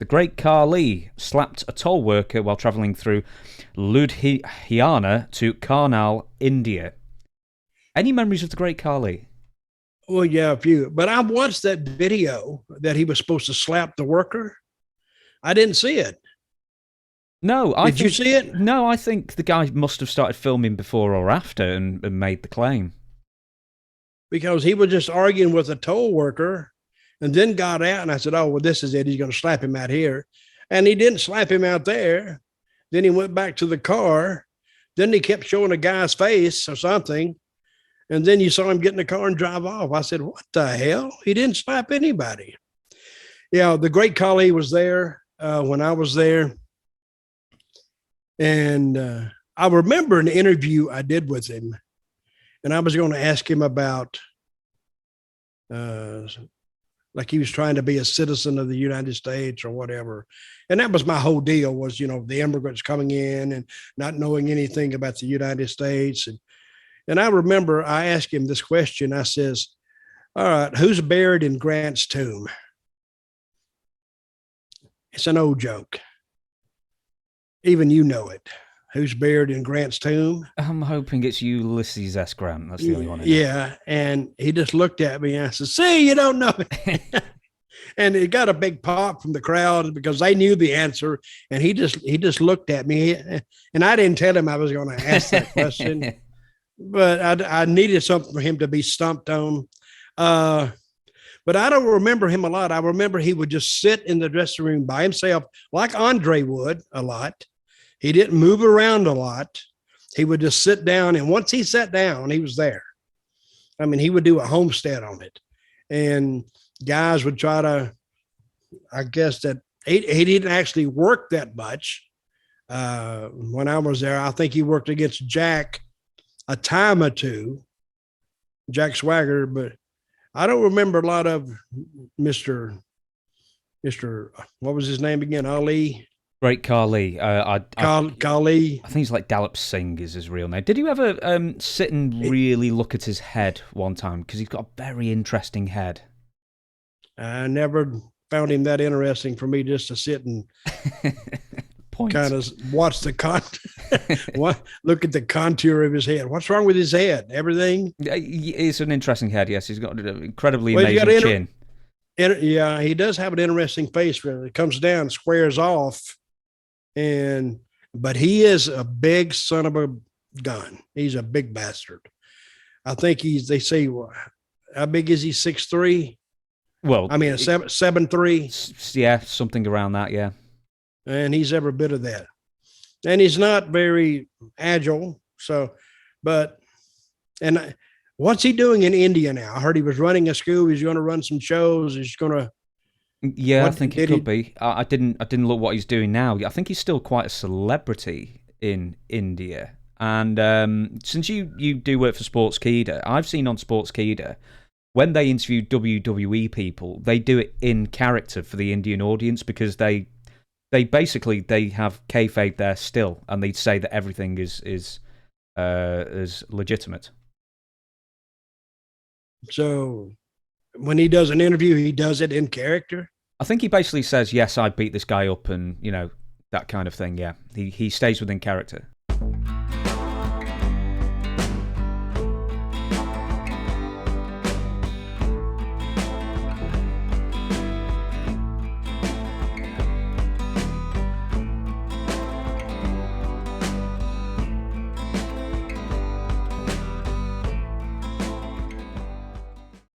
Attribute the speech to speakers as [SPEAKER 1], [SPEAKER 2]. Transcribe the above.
[SPEAKER 1] great Khali slapped a toll worker while travelling through Ludhiana to Karnal, India. Any memories of the great Khali?
[SPEAKER 2] Well, yeah, a few. But I watched that video that he was supposed to slap the worker. I didn't see it.
[SPEAKER 1] No,
[SPEAKER 2] Did you see it?
[SPEAKER 1] No, I think the guy must have started filming before or after and made the claim.
[SPEAKER 2] Because he was just arguing with a toll worker and then got out. And I said, oh, well, this is it. He's going to slap him out here. And he didn't slap him out there. Then he went back to the car. Then he kept showing a guy's face or something. And then you saw him get in the car and drive off. I said, what the hell? He didn't slap anybody. Yeah, the great Khali was there when I was there. And I remember an interview I did with him. And I was going to ask him about, like he was trying to be a citizen of the United States or whatever. And that was my whole deal was, the immigrants coming in and not knowing anything about the United States. And I remember I asked him this question. I says, all right, who's buried in Grant's tomb? It's an old joke. Even you know it. Who's buried in Grant's tomb?
[SPEAKER 1] I'm hoping it's Ulysses S. Grant. That's the only one.
[SPEAKER 2] Yeah. And he just looked at me and I said, see, you don't know it. And it got a big pop from the crowd because they knew the answer. And he just looked at me. And I didn't tell him I was going to ask that question. But I needed something for him to be stumped on. But I don't remember him a lot. I remember he would just sit in the dressing room by himself, like Andre would a lot. He didn't move around a lot. He would just sit down. And once he sat down, he was there. I mean, he would do a homestead on it. And guys would try to, I guess that he didn't actually work that much. When I was there, I think he worked against Jack a time or two, Jack Swagger, but I don't remember a lot of Mr. What was his name again? Ali?
[SPEAKER 1] Great Khali.
[SPEAKER 2] Khali.
[SPEAKER 1] I think he's like Dalip Singh is his real name. Did you ever sit and really look at his head one time? Because he's got a very interesting head.
[SPEAKER 2] I never found him that interesting for me just to sit and kind of watch look at the contour of his head. What's wrong with his head? Everything?
[SPEAKER 1] It's an interesting head, yes. He's got an incredibly amazing chin.
[SPEAKER 2] Yeah, he does have an interesting face when it comes down, squares off. But he is a big son of a gun. He's a big bastard. I think they say, how big is he? 6'3"?
[SPEAKER 1] Well,
[SPEAKER 2] I mean, 7'3".
[SPEAKER 1] Yeah, something around that, yeah.
[SPEAKER 2] And he's every bit of that. And he's not very agile. What's he doing in India now? I heard he was running a school. He's going to run some shows. He's going to.
[SPEAKER 1] Yeah, I think it could be. I didn't look what he's doing now. I think he's still quite a celebrity in India. And since you do work for Sportskeeda, I've seen on Sportskeeda when they interview WWE people, they do it in character for the Indian audience because they basically have kayfabe there still, and they say that everything is legitimate.
[SPEAKER 2] So when he does an interview, he does it in character?
[SPEAKER 1] I think he basically says, yes, I beat this guy up and, that kind of thing, yeah. He stays within character.